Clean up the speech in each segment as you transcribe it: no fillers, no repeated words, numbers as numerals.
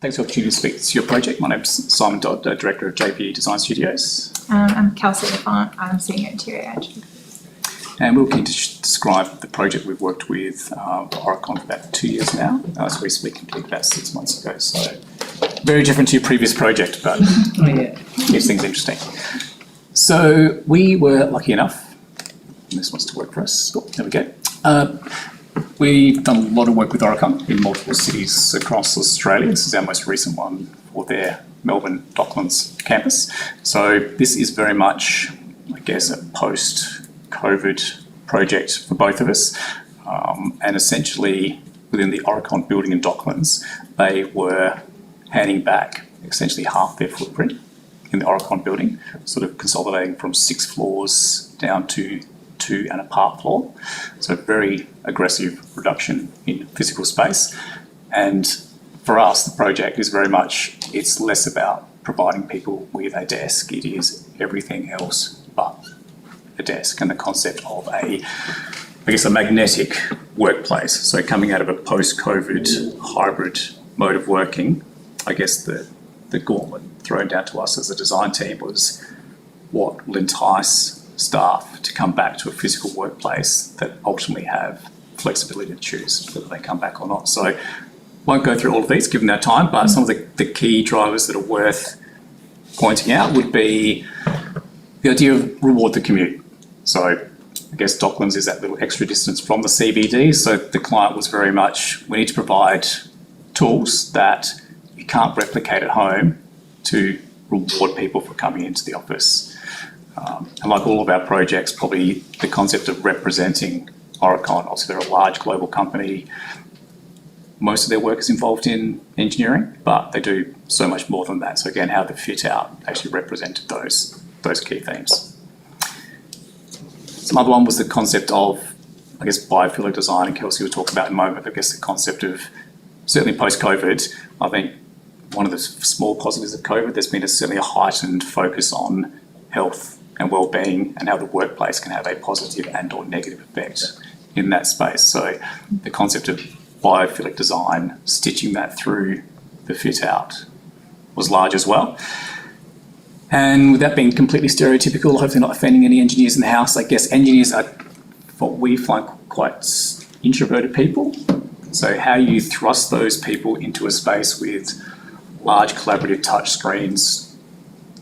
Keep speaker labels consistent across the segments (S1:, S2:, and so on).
S1: Thanks for the opportunity to speak to your project. My name's Simon Dodd, Director of JPE Design Studios.
S2: I'm Kelsey Lafont. I'm Senior Interior Agent.
S1: And we're keen to describe the project we've worked with Aurecon for about 2 years now. It's recently completed about 6 months ago. So very different to your previous project, but keeps things interesting. So we were lucky enough, and this wants to work for us. Oh, there we go. We've done a lot of work with Aurecon in multiple cities across Australia. This is our most recent one for their Melbourne Docklands campus. So this is very much, I guess, a post-COVID project for both of us. And essentially, within the Aurecon building in Docklands, they were handing back essentially half their footprint in the Aurecon building, sort of consolidating from 6 floors down to 2 and a part floor. So very aggressive reduction in physical space. And for us, the project is very much, it's less about providing people with a desk. It is everything else but a desk, and the concept of a magnetic workplace. So coming out of a post-COVID hybrid mode of working, I guess the gauntlet thrown down to us as a design team was what will entice staff to come back to a physical workplace that ultimately have flexibility to choose whether they come back or not. So won't go through all of these given our time, but some of the key drivers that are worth pointing out would be the idea of reward the commute. So I guess Docklands is that little extra distance from the CBD. So the client was very much, we need to provide tools that you can't replicate at home to reward people for coming into the office. And like all of our projects, probably the concept of representing Aurecon, obviously they're a large global company. Most of their work is involved in engineering, but they do so much more than that. So again, how the fit out actually represented those key themes. Some other one was the concept of, I guess, biophilic design, and Kelsey will talk about in a moment. I guess the concept of, certainly post-COVID, I think one of the small positives of COVID, there's been certainly a heightened focus on health and well-being and how the workplace can have a positive and or negative effect in that space. So the concept of biophilic design, stitching that through the fit out was large as well. And with that being completely stereotypical, hopefully not offending any engineers in the house, I guess engineers are what we find quite introverted people. So how you thrust those people into a space with large collaborative touch screens,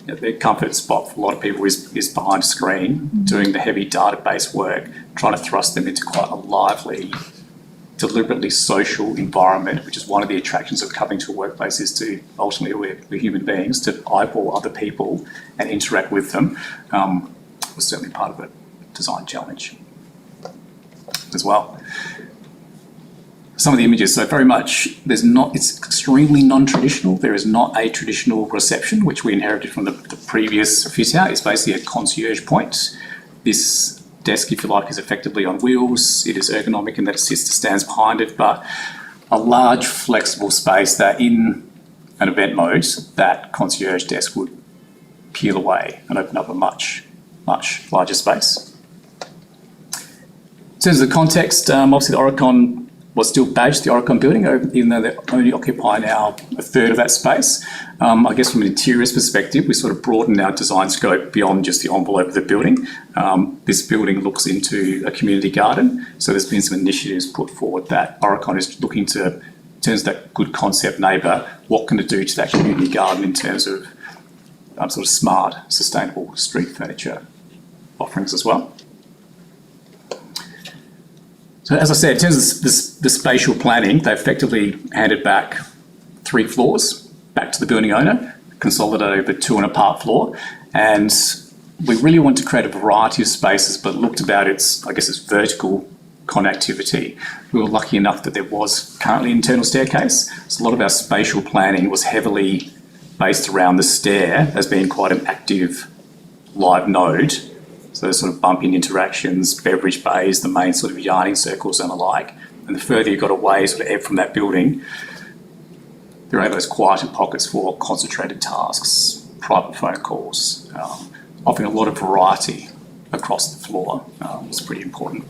S1: their comfort spot for a lot of people is behind a screen, doing the heavy database work, trying to thrust them into quite a lively, deliberately social environment, which is one of the attractions of coming to a workplace, is to ultimately, we're human beings, to eyeball other people and interact with them, was certainly part of a design challenge as well. Some of the images, so very much, it's extremely non-traditional. There is not a traditional reception, which we inherited from the previous fit out. It's basically a concierge point. This desk, if you like, is effectively on wheels. It is ergonomic in that it stands behind it, but a large flexible space that in an event mode, that concierge desk would peel away and open up a much, much larger space. In terms of the context, obviously the Aurecon was still badged the Aurecon building, even though they only occupy now a third of that space. I guess from an interiors perspective, we sort of broadened our design scope beyond just the envelope of the building. This building looks into a community garden. So there's been some initiatives put forward that Aurecon is looking to, in terms of that good concept neighbour, what can it do to that community garden in terms of sort of smart, sustainable street furniture offerings as well. So as I said, in terms of the spatial planning, they effectively handed back 3 floors back to the building owner, consolidated over 2 and a part floor. And we really want to create a variety of spaces, but looked about its vertical connectivity. We were lucky enough that there was currently an internal staircase. So a lot of our spatial planning was heavily based around the stair as being quite an active live node. So those sort of bump-in interactions, beverage bays, the main sort of yarning circles and the like. And the further you got away sort of from that building, there are those quieter pockets for concentrated tasks, private phone calls, offering a lot of variety across the floor was pretty important.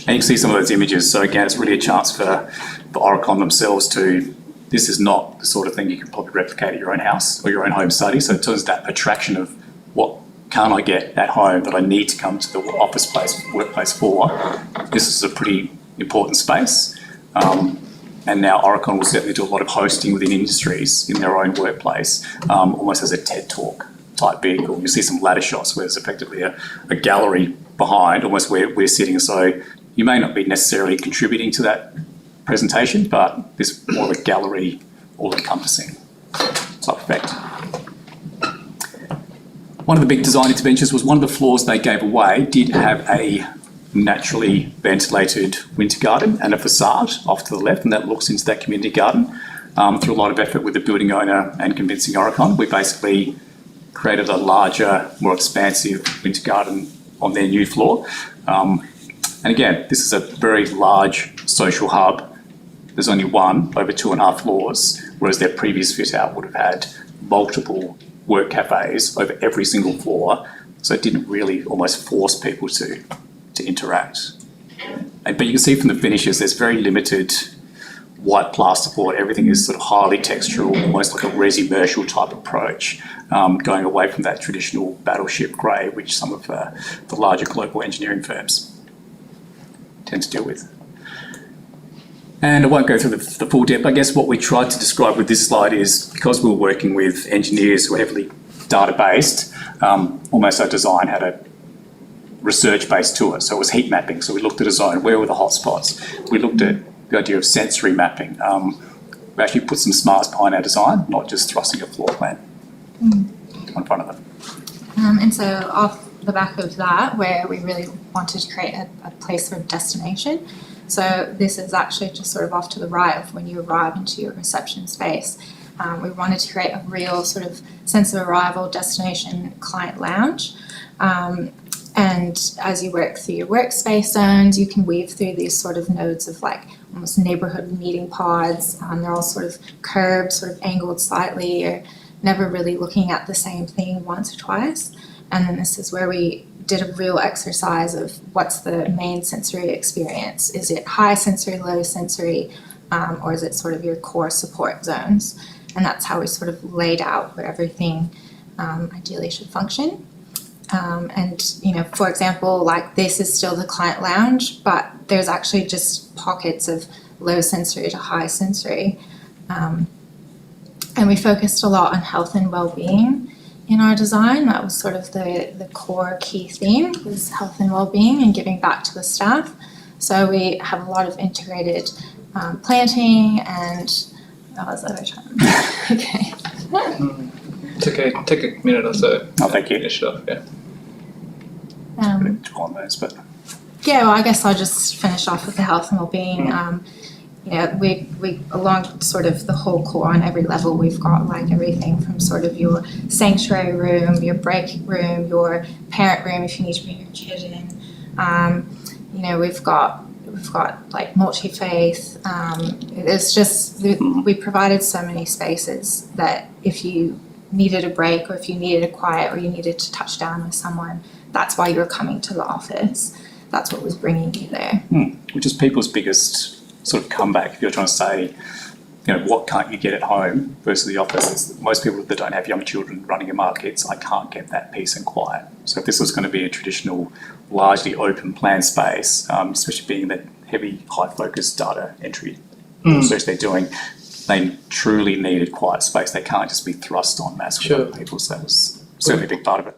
S1: And you can see some of those images. So again, it's really a chance for Aurecon themselves to, this is not the sort of thing you can probably replicate at your own house or your own home study. So in terms of that attraction of what can I get at home that I need to come to the office place, workplace for, this is a pretty important space. And now Aurecon will certainly do a lot of hosting within industries in their own workplace, almost as a TED Talk type vehicle. You see some ladder shots where there's effectively a gallery behind, almost where we're sitting. So you may not be necessarily contributing to that presentation, but there's more of a gallery, all-encompassing type effect. One of the big design interventions was one of the floors they gave away did have a naturally ventilated winter garden and a facade off to the left, and that looks into that community garden. Through a lot of effort with the building owner and convincing Aurecon, we basically created a larger, more expansive winter garden on their new floor. And again, this is a very large social hub. There's only one over 2.5 floors, whereas their previous fit out would have had multiple work cafes over every single floor. So it didn't really almost force people to interact. But you can see from the finishes, there's very limited white plasterboard. Everything is sort of highly textural, almost like a resi-mercial type approach, going away from that traditional battleship grey, which some of the larger global engineering firms tend to deal with. And I won't go through the full depth. I guess what we tried to describe with this slide is, because we were working with engineers who are heavily data-based, almost our design had a research base to it. So it was heat mapping. So we looked at a zone, where were the hotspots? We looked at the idea of sensory mapping. We actually put some smarts behind our design, not just thrusting a floor plan in front of them.
S2: And so off the back of that, where we really wanted to create a place for destination. So this is actually just sort of off to the right of when you arrive into your reception space. We wanted to create a real sort of sense of arrival, destination, client lounge. And as you work through your workspace zones, you can weave through these sort of nodes of like almost neighborhood meeting pods. They're all sort of curved, sort of angled slightly. You're never really looking at the same thing once or twice. And then this is where we did a real exercise of what's the main sensory experience. Is it high sensory, low sensory, or is it sort of your core support zones? And that's how we sort of laid out where everything ideally should function. And, you know, for example, like this is still the client lounge, but there's actually just pockets of low sensory to high sensory. And we focused a lot on health and well-being in our design. That was sort of the core key theme, was health and well-being and giving back to the staff. So we have a lot of integrated planting and, what was the other term? Okay.
S3: Take a minute or so.
S1: Oh, thank you.
S3: Finish it off, yeah.
S2: Yeah, well, I guess I'll just finish off with the health and well-being. You know, we along sort of the whole core on every level, we've got like everything from sort of your sanctuary room, your break room, your parent room if you need to bring your kid in. You know, we've got like multi-faith. It's just, we provided so many spaces that if you needed a break or if you needed a quiet or you needed to touch down with someone, that's why you were coming to the office. That's what was bringing you there.
S1: Which is people's biggest sort of comeback. If you're trying to say, you know, what can't you get at home versus the office? Most people that don't have young children running a markets, I can't get that peace and quiet. So if this was going to be a traditional, largely open plan space, especially being that heavy, high-focused data entry research they're doing, they truly needed quiet space. They can't just be thrust on mass with other people. So that was certainly a big part of it.